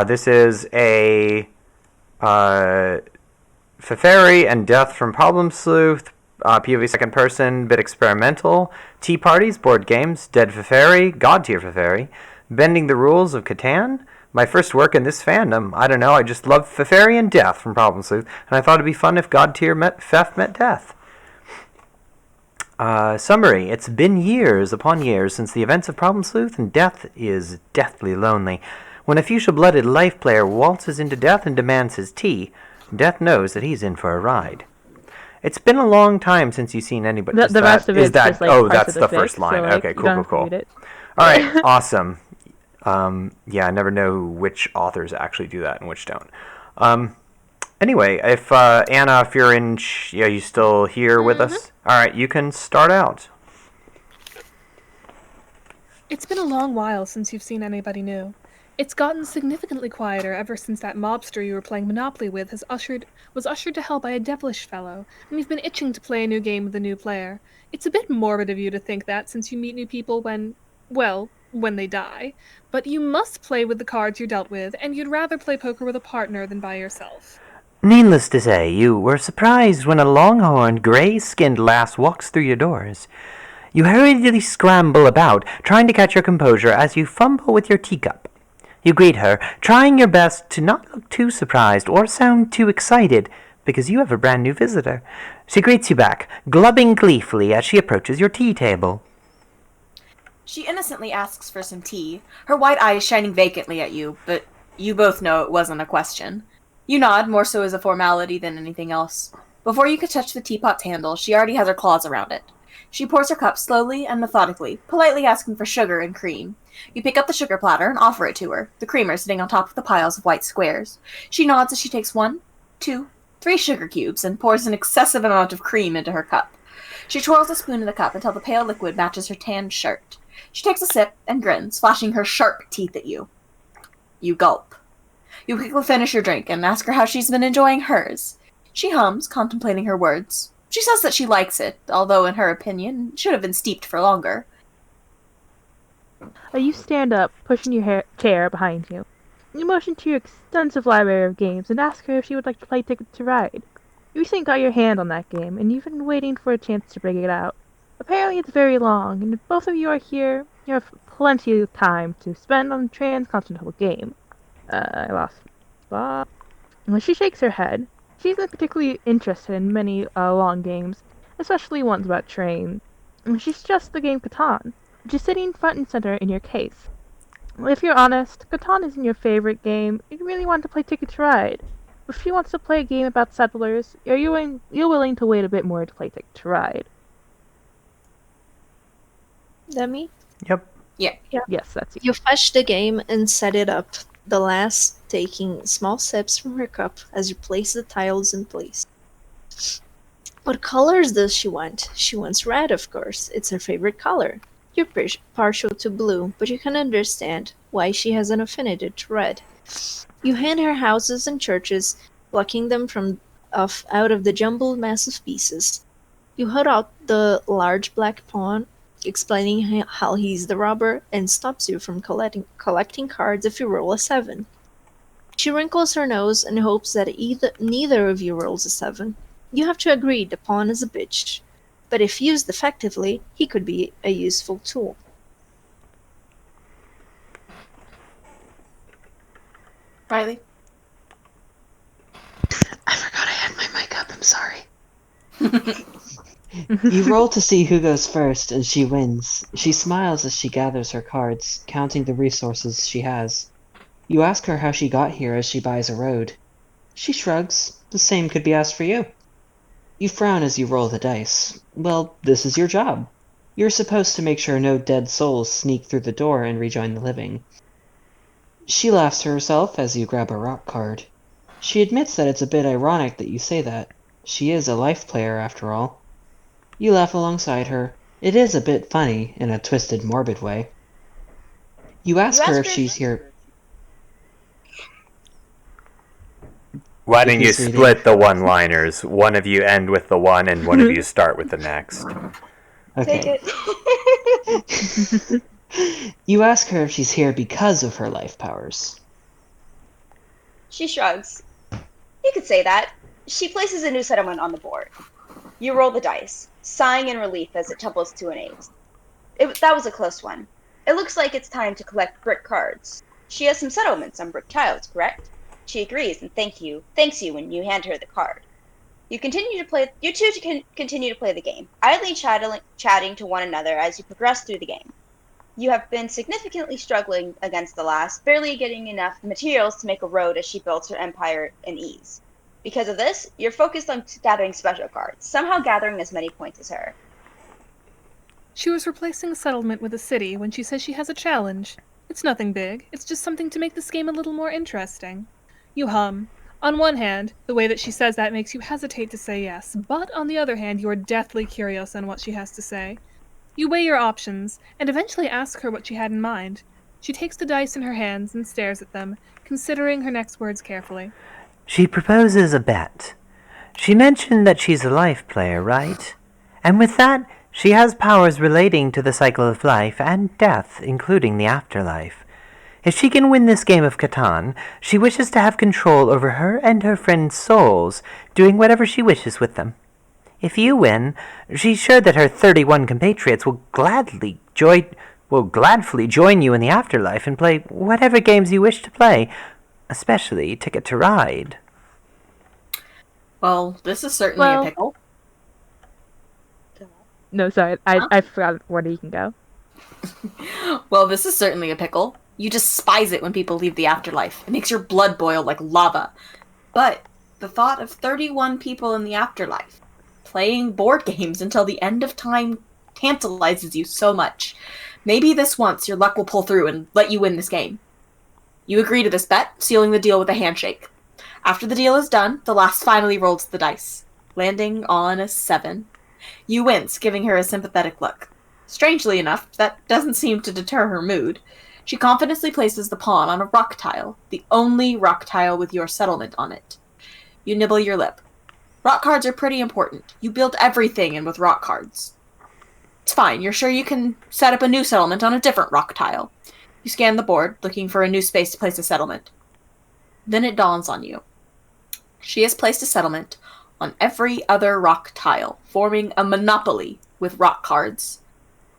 This is a Feferi and Death from Problem Sleuth, POV second person, bit experimental, tea parties, board games, Dead Feferi, God tier Feferi, bending the rules of Catan. My first work in this fandom. I don't know, I just love Feferi and Death from Problem Sleuth, and I thought it'd be fun if God tier Fef met Death. Summary. It's been years upon years since the events of Problem Sleuth, and Death is deathly lonely. When a fuchsia-blooded life player waltzes into Death and demands his tea, Death knows that he's in for a ride. It's been a long time since you've seen anybody. The rest of it is just like oh, parts that's of the fic, first line. so, like, Okay, you don't cool. have to read it. All right, awesome. Yeah, I never know which authors actually do that and which don't. Anyway, if Anna, if you're in, you still here with us? All right, you can start out. It's been a long while since you've seen anybody new. It's gotten significantly quieter ever since that mobster you were playing Monopoly with was ushered to hell by a devilish fellow, and you've been itching to play a new game with a new player. It's a bit morbid of you to think that, since you meet new people when they die. But you must play with the cards you're dealt with, and you'd rather play poker with a partner than by yourself. Needless to say, you were surprised when a long-horned, gray-skinned lass walks through your doors. You hurriedly scramble about, trying to catch your composure as you fumble with your teacup. You greet her, trying your best to not look too surprised or sound too excited, because you have a brand new visitor. She greets you back, glubbing gleefully as she approaches your tea table. She innocently asks for some tea, her white eyes shining vacantly at you, but you both know it wasn't a question. You nod, more so as a formality than anything else. Before you could touch the teapot's handle, she already has her claws around it. She pours her cup slowly and methodically, politely asking for sugar and cream. You pick up the sugar platter and offer it to her, the creamer sitting on top of the piles of white squares. She nods as she takes 1, 2, 3 sugar cubes and pours an excessive amount of cream into her cup. She twirls a spoon in the cup until the pale liquid matches her tanned shirt. She takes a sip and grins, flashing her sharp teeth at you. You gulp. You quickly finish your drink and ask her how she's been enjoying hers. She hums, contemplating her words. She says that she likes it, although in her opinion, it should have been steeped for longer. You stand up, pushing your chair behind you. You motion to your extensive library of games and ask her if she would like to play Ticket to Ride. You recently got your hand on that game, and you've been waiting for a chance to bring it out. Apparently it's very long, and if both of you are here, you have plenty of time to spend on a transcontinental game. I lost spot. When she shakes her head, she's not particularly interested in many long games, especially ones about trains. She's just the game Catan, which is sitting front and center in your case. If you're honest, Catan isn't your favorite game. You really want to play Ticket to Ride. If she wants to play a game about settlers, you're willing to wait a bit more to play Ticket to Ride. That me? Yep. Yeah. Yes, that's you. You fetch the game and set it up, the lass taking small sips from her cup as you place the tiles in place. What colors does she want? She wants red, of course. It's her favorite color. You're partial to blue, but you can understand why she has an affinity to red. You hand her houses and churches, blocking them out of the jumbled mass of pieces. You hold out the large black pawn, explaining how he's the robber, and stops you from collecting cards if you roll a 7. She wrinkles her nose and hopes that neither of you rolls a 7. You have to agree the pawn is a bitch, but if used effectively, he could be a useful tool. Riley? I forgot I had my mic up, I'm sorry. You roll to see who goes first, and she wins. She smiles as she gathers her cards, counting the resources she has. You ask her how she got here as she buys a road. She shrugs. The same could be asked for you. You frown as you roll the dice. Well, this is your job. You're supposed to make sure no dead souls sneak through the door and rejoin the living. She laughs to herself as you grab a rock card. She admits that it's a bit ironic that you say that. She is a life player, after all. You laugh alongside her. It is a bit funny, in a twisted, morbid way. You ask her if she's here... Why don't you split the one-liners? One of you end with the one, and one of you start with the next. Okay. Take it. You ask her if she's here because of her life powers. She shrugs. You could say that. She places a new settlement on the board. You roll the dice, sighing in relief as it tumbles to an ace. That was a close one. It looks like it's time to collect brick cards. She has some settlements on brick tiles, correct? She agrees and thanks you when you hand her the card. You two continue to play the game, idly chatting to one another as you progress through the game. You have been significantly struggling against the last, barely getting enough materials to make a road as she builds her empire in ease. Because of this, you're focused on gathering special cards, somehow gathering as many points as her. She was replacing a settlement with a city when she says she has a challenge. It's nothing big, it's just something to make this game a little more interesting. You hum. On one hand, the way that she says that makes you hesitate to say yes, but on the other hand, you are deathly curious on what she has to say. You weigh your options, and eventually ask her what she had in mind. She takes the dice in her hands and stares at them, considering her next words carefully. She proposes a bet. She mentioned that she's a life player, right? And with that, she has powers relating to the cycle of life and death, including the afterlife. If she can win this game of Catan, she wishes to have control over her and her friends' souls, doing whatever she wishes with them. If you win, she's sure that her 31 compatriots will gladfully join you in the afterlife and play whatever games you wish to play, especially Ticket to Ride. Well, this is certainly a pickle. No, sorry, I forgot where you can go. Well, this is certainly a pickle. You despise it when people leave the afterlife. It makes your blood boil like lava. But the thought of 31 people in the afterlife playing board games until the end of time tantalizes you so much. Maybe this once your luck will pull through and let you win this game. You agree to this bet, sealing the deal with a handshake. After the deal is done, the lass finally rolls the dice, landing on a 7. You wince, giving her a sympathetic look. Strangely enough, that doesn't seem to deter her mood. She confidently places the pawn on a rock tile, the only rock tile with your settlement on it. You nibble your lip. Rock cards are pretty important. You build everything in with rock cards. It's fine, you're sure you can set up a new settlement on a different rock tile. You scan the board, looking for a new space to place a settlement. Then it dawns on you. She has placed a settlement on every other rock tile, forming a monopoly with rock cards.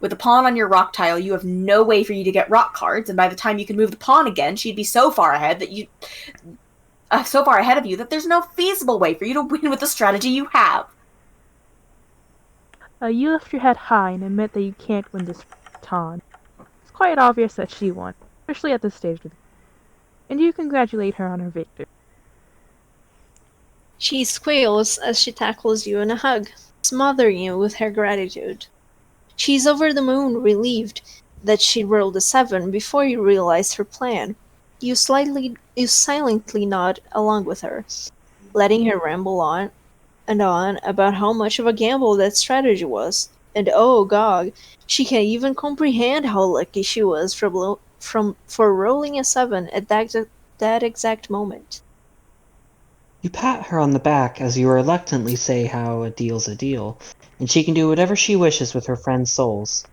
With a pawn on your rock tile, you have no way for you to get rock cards, and by the time you can move the pawn again, she'd be so far ahead of you that there's no feasible way for you to win with the strategy you have. You lift your head high and admit that you can't win this baton. It's quite obvious that she won, especially at this stage of the game, and you congratulate her on her victory. She squeals as she tackles you in a hug, smothering you with her gratitude. She's over the moon, relieved that she rolled a 7 before you realize her plan. You silently nod along with her, letting her ramble on and on about how much of a gamble that strategy was. And oh god, she can't even comprehend how lucky she was for rolling a 7 at that exact moment. You pat her on the back as you reluctantly say how a deal's a deal, and she can do whatever she wishes with her friends' souls.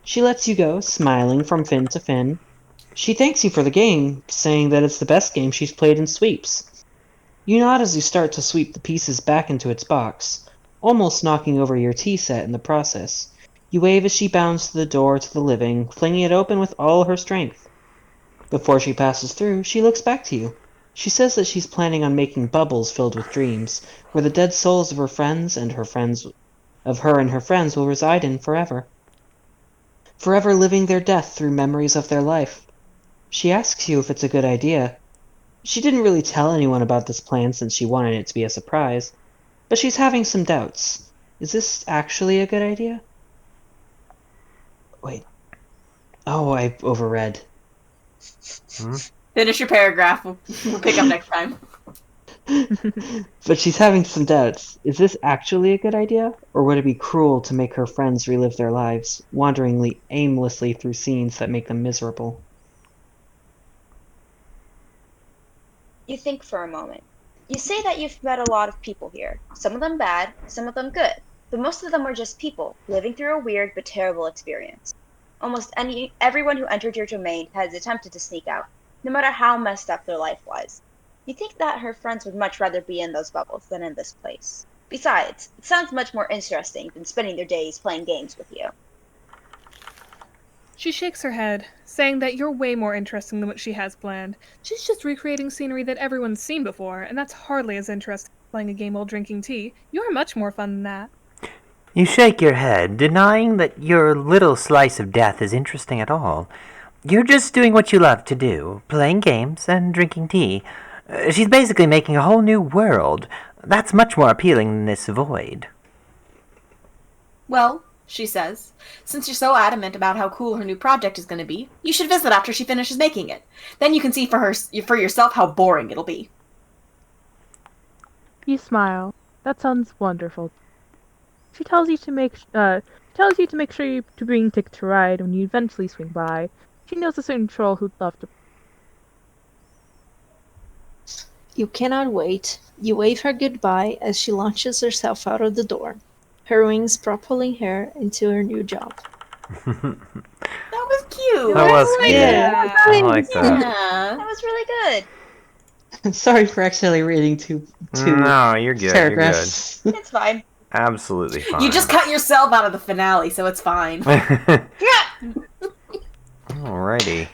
She lets you go, smiling from fin to fin. She thanks you for the game, saying that it's the best game she's played in sweeps. You nod as you start to sweep the pieces back into its box, almost knocking over your tea set in the process. You wave as she bounds to the door to the living, flinging it open with all her strength. Before she passes through, she looks back to you. She says that she's planning on making bubbles filled with dreams, where the dead souls of her and her friends will reside in forever. Forever living their death through memories of their life. She asks you if it's a good idea. She didn't really tell anyone about this plan since she wanted it to be a surprise, but she's having some doubts. Is this actually a good idea? Wait. Oh, I overread. Finish your paragraph. We'll pick up next time. But she's having some doubts. Is this actually a good idea? Or would it be cruel to make her friends relive their lives, wandering aimlessly through scenes that make them miserable? You think for a moment. You say that you've met a lot of people here, some of them bad, some of them good, but most of them were just people, living through a weird but terrible experience. Almost everyone who entered your domain has attempted to sneak out, no matter how messed up their life was. You'd think that her friends would much rather be in those bubbles than in this place. Besides, it sounds much more interesting than spending their days playing games with you. She shakes her head, saying that you're way more interesting than what she has planned. She's just recreating scenery that everyone's seen before, and that's hardly as interesting as playing a game while drinking tea. You're much more fun than that. You shake your head, denying that your little slice of death is interesting at all. You're just doing what you love to do, playing games and drinking tea. She's basically making a whole new world. That's much more appealing than this void. Well, she says, since you're so adamant about how cool her new project is going to be, you should visit after she finishes making it. Then you can see for yourself how boring it'll be. You smile. That sounds wonderful. She tells you to make sure to bring Tick to ride when you eventually swing by. She knows a certain troll who'd love to. You cannot wait. You wave her goodbye as she launches herself out of the door, her wings propelling her into her new job. That was cute. That was cute. Yeah. I like that. Yeah. That was really good. Sorry for accidentally reading two No, you're good. paragraphs. It's fine. Absolutely fine. You just cut yourself out of the finale, so it's fine. Yeah. Alrighty.